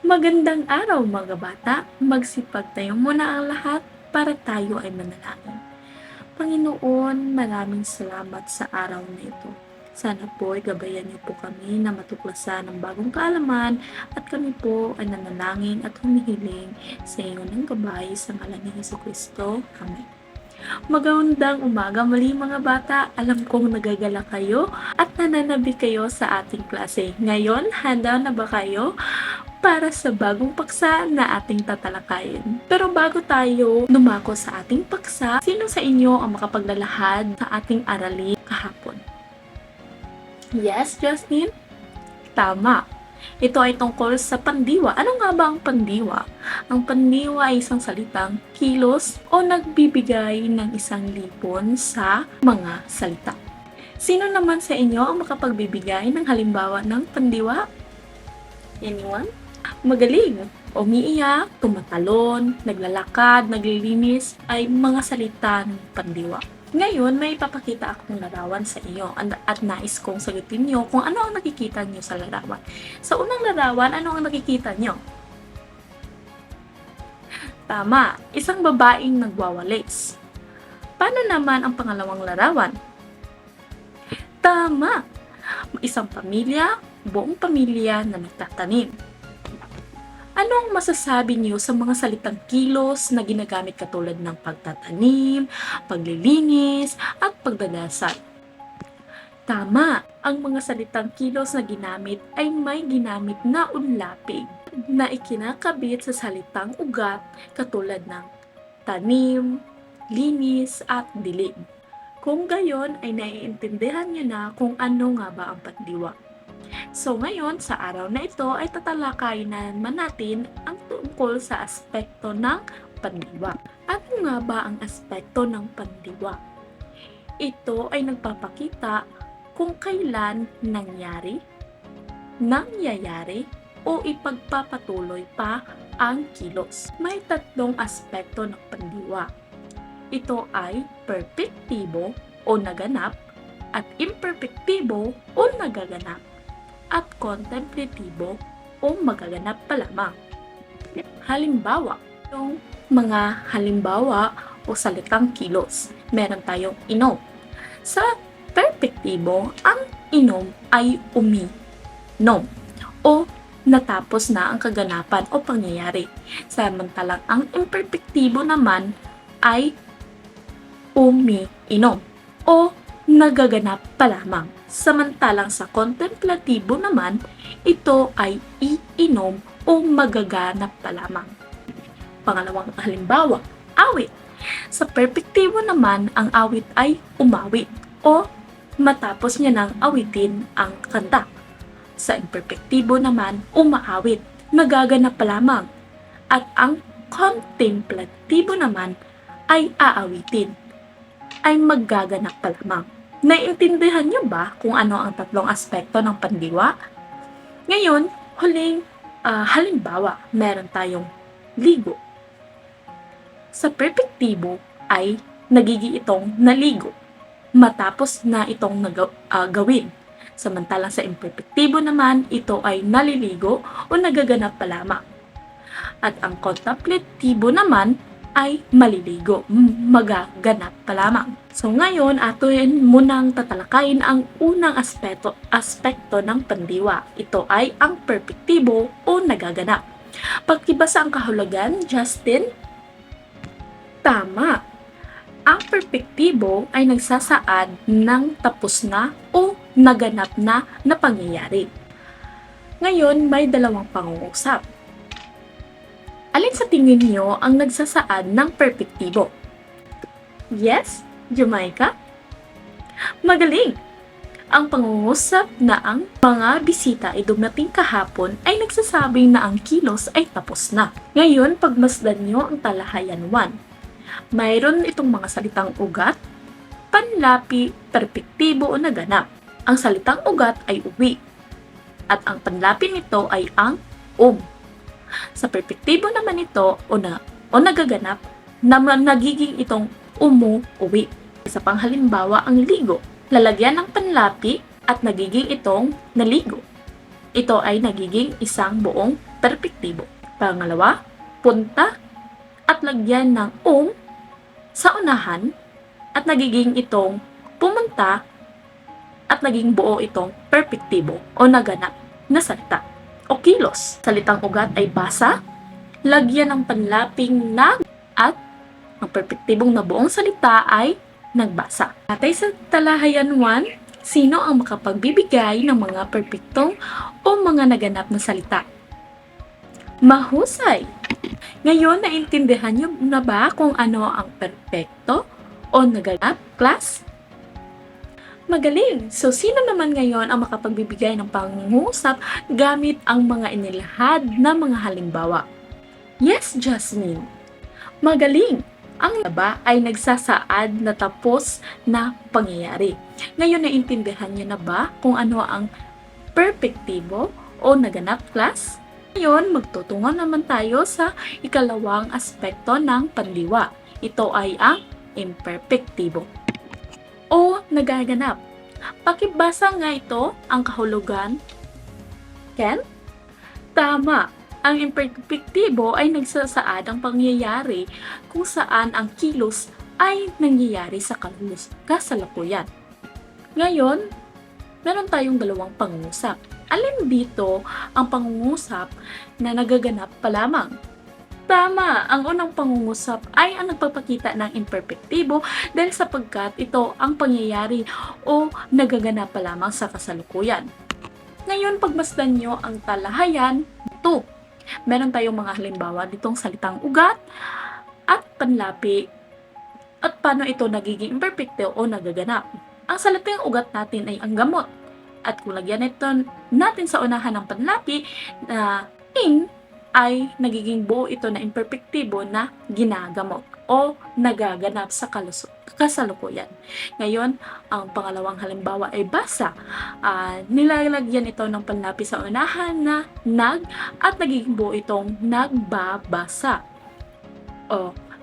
Magandang araw mga bata, magsipag tayo muna ang lahat para tayo ay manalangin. Panginoon, maraming salamat sa araw na ito. Sana po ay gabayan niyo po kami na matuklasan ng bagong kaalaman at kami po ay nanalangin at humihiling sa iyo ng gabay sa ngalan ni Jesucristo. Amen. Magandang umaga muli mga bata. Alam kong nagagala kayo at nananabi kayo sa ating klase. Ngayon, handa na ba kayo para sa bagong paksa na ating tatalakayin? Pero bago tayo dumako sa ating paksa, sino sa inyo ang makapaglalahad sa ating aralin kahapon? Yes, Justin? Tama. Ito ay tungkol sa pandiwa. Ano nga ba ang pandiwa? Ang pandiwa ay isang salitang kilos o nagbibigay ng isang lipon sa mga salita. Sino naman sa inyo ang makapagbibigay ng halimbawa ng pandiwa? Anyone? Magaling! Umiiyak, tumatalon, naglalakad, naglilinis ay mga salita ng pandiwa. Ngayon, may ipapakita akong larawan sa iyo at nais kong sagutin niyo kung ano ang nakikita niyo sa larawan. Sa unang larawan, ano ang nakikita niyo? Tama, isang babaeng nagwawalis. Paano naman ang pangalawang larawan? Tama, isang pamilya, buong pamilya na nagtatanim. Ano ang masasabi niyo sa mga salitang kilos na ginagamit katulad ng pagtatanim, paglilinis, at pagdadasal? Tama, ang mga salitang kilos na ginamit ay may ginamit na unlapig na ikinakabit sa salitang ugat katulad ng tanim, linis, at dilig. Kung gayon ay naiintindihan niyo na kung ano nga ba ang pandiwa. So ngayon, sa araw na ito ay tatalakayin naman natin ang tungkol sa aspekto ng pandiwa. Ano nga ba ang aspekto ng pandiwa? Ito ay nagpapakita kung kailan nangyayari, o ipagpapatuloy pa ang kilos. May tatlong aspekto ng pandiwa. Ito ay perpektibo o naganap at imperpektibo o nagaganap at kontemplatibo o magaganap pa lamang. Halimbawa, yung mga halimbawa o salitang kilos. Meron tayong inom. Sa perpektibo, ang inom ay uminom o natapos na ang kaganapan o pangyayari. Samantalang ang imperpektibo naman ay umiinom o nagaganap pa lamang. Samantalang sa kontemplatibo naman, ito ay iinom o magaganap pa lamang. Pangalawang halimbawa, awit. Sa perpektibo naman, ang awit ay umawit o matapos niya nang awitin ang kanta. Sa imperpektibo naman, umaawit, nagaganap pa lamang. At ang kontemplatibo naman ay aawitin, ay maggaganap pa lamang. Naiintindihan niyo ba kung ano ang tatlong aspekto ng pandiwa? Ngayon, huling halimbawa, meron tayong ligo. Sa perpektibo ay nagiging itong naligo matapos na itong gawin. Samantalang sa imperpektibo naman, ito ay naliligo o nagaganap pa lamang. At ang kontemplatibo naman ay maliligo, magaganap pa lamang. So ngayon, atin munang tatalakayin ang unang aspekto ng pandiwa. Ito ay ang perpektibo o nagaganap. Pagkibasa ang kahulugan, Justin? Tama. Ang perpektibo ay nagsasaad ng tapos na o naganap na pangyayari. Ngayon, may dalawang pangungusap. Alin sa tingin niyo ang nagsasaad ng perpektibo? Yes, Jamaica? Magaling! Ang pangungusap na ang mga bisita ay dumating kahapon ay nagsasabing na ang kilos ay tapos na. Ngayon, pagmasdan niyo ang talahayan 1. Mayroon itong mga salitang ugat, panlapi, perpektibo o naganap. Ang salitang ugat ay uwi. At ang panlapi nito ay ang Sa perpektibo naman ito o nagaganap na nagiging itong umuwi. Isa pang halimbawa ang ligo. Lalagyan ng panlapi at nagiging itong naligo. Ito ay nagiging isang buong perpektibo. Pangalawa, punta at lagyan ng sa unahan at nagiging itong pumunta at naging buo itong perpektibo o naganap na salita o kilos. Salitang ugat ay basa, lagyan ng panlaping nag at ang perpektibong na buong salita ay nagbasa. Batay sa talahayan 1, sino ang makapagbibigay ng mga perpektong o mga naganap na salita? Mahusay! Ngayon, naintindihan niyo na ba kung ano ang perpekto o naganap, class? Magaling! So, sino naman ngayon ang makapagbibigay ng pangungusap gamit ang mga inilahad na mga halimbawa? Yes, Jasmine! Magaling! Ang laba ay nagsasaad na tapos na pangyayari. Ngayon, naintindihan niyo na ba kung ano ang perpektibo o naganap, class? Ngayon, magtutungo naman tayo sa ikalawang aspekto ng pandiwa. Ito ay ang imperpektibo o nagaganap. Pakibasa nga ito ang kahulugan. Ken? Tama! Ang imperpektibo ay nagsasaad ang pangyayari kung saan ang kilos ay nangyayari sa kasalukuyan. Ngayon, meron tayong dalawang pangungusap. Alin dito ang pangungusap na nagaganap pa lamang? Tama! Ang unang pangungusap ay ang nagpapakita ng imperpektibo dahil sapagkat ito ang pangyayari o nagaganap pa lamang sa kasalukuyan. Ngayon, pagmasdan nyo ang talahayan, ito. Meron tayong mga halimbawa ditong salitang ugat at panlapi at paano ito nagiging imperfecto o nagaganap. Ang salitang ugat natin ay ang gamot at kung lagyan ito natin sa unahan ng panlapi na ing ay nagiging buo ito na imperpektibo na ginagamot o nagaganap sa kasalukuyan. Ngayon, ang pangalawang halimbawa ay basa. Nilalagyan ito ng panlapi sa unahan na nag at nagiging buo itong nagbabasa.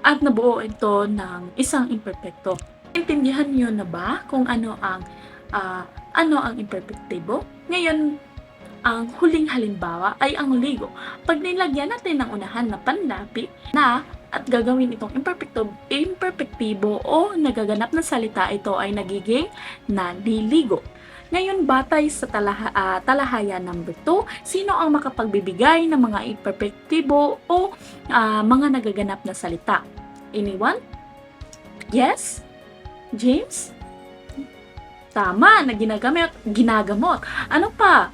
At nabuo ito ng isang imperfecto. Intindihan niyo na ba kung ano ang imperpektibo? Ngayon, ang huling halimbawa ay ang ligo. Pag nilagyan natin ng unahan na panlapi na at gagawin itong imperpektibo o nagaganap na salita, ito ay nagiging naliligo. Ngayon, batay sa talahayan number 2, sino ang makapagbibigay ng mga imperpektibo o mga nagaganap na salita? Anyone? Yes? James? Tama, na ginagamot. Ano pa?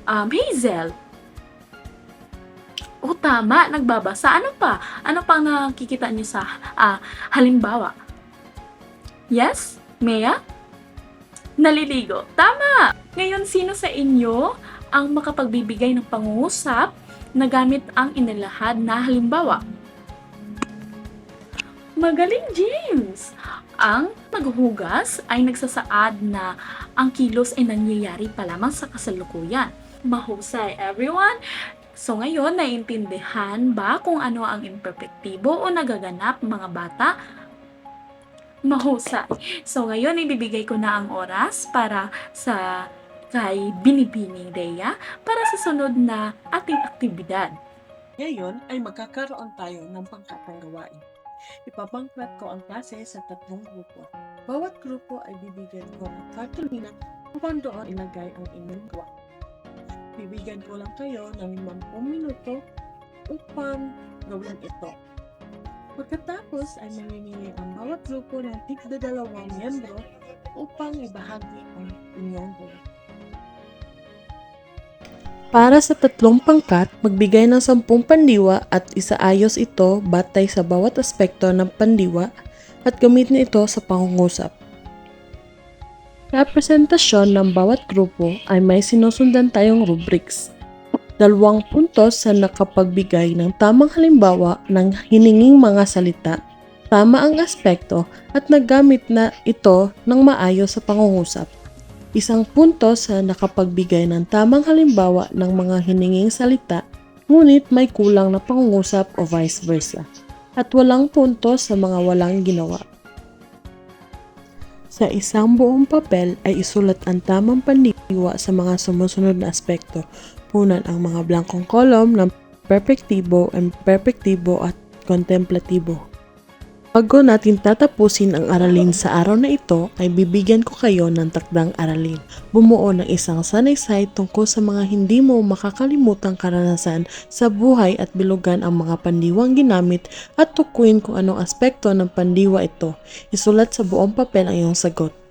Hazel? O tama, nagbabasa. Ano pa? Ano pang nakikita niyo sa halimbawa? Yes? Mea? Naliligo. Tama! Ngayon, sino sa inyo ang makapagbibigay ng pangungusap na gamit ang inilahad na halimbawa? Magaling, James! Ang maghuhugas ay nagsasaad na ang kilos ay nangyayari pa lamang sa kasalukuyan. Mahusay, everyone! So ngayon, naiintindihan ba kung ano ang imperpektibo o nagaganap mga bata? Mahusay. So ngayon, ibibigay ko na ang oras para kay Binibining Rhea para sa sunod na ating aktibidad. Ngayon ay magkakaroon tayo ng pangkatang gawain. Ipabangklat ko ang klase sa 3 grupo. Bawat grupo ay bibigyan ko ng kartulina upang doon ilagay ang inyong gawa. Bibigyan ko lang kayo ng 50 minuto upang gawin ito. Pagkatapos ay mamimili ang bawat grupo ng tig-2 miyembro upang ibahagi ang inyong gawa. Para sa 3 pangkat, magbigay ng 10 pandiwa at isaayos ito batay sa bawat aspekto ng pandiwa at gamitin ito sa pangungusap. Representasyon ng bawat grupo ay may sinusundan tayong rubrics. 2 puntos sa nakapagbigay ng tamang halimbawa ng hininging mga salita, tama ang aspekto at nagamit na ito ng maayos sa pangungusap. 1 puntos sa nakapagbigay ng tamang halimbawa ng mga hininging salita, ngunit may kulang na pangungusap o vice versa. At 8 puntos sa mga walang ginawa. Sa isang buong papel ay isulat ang tamang pandiwa sa mga sumusunod na aspekto. tapunan ang mga blankong kolom ng perpektibo, imperpektibo at kontemplatibo. Bago natin tatapusin ang aralin sa araw na ito, ay bibigyan ko kayo ng takdang aralin. Bumuo ng isang sanaysay tungkol sa mga hindi mo makakalimutang karanasan sa buhay at bilugan ang mga pandiwang ginamit at tukuyin kung anong aspekto ng pandiwa ito. Isulat sa buong papel ang iyong sagot.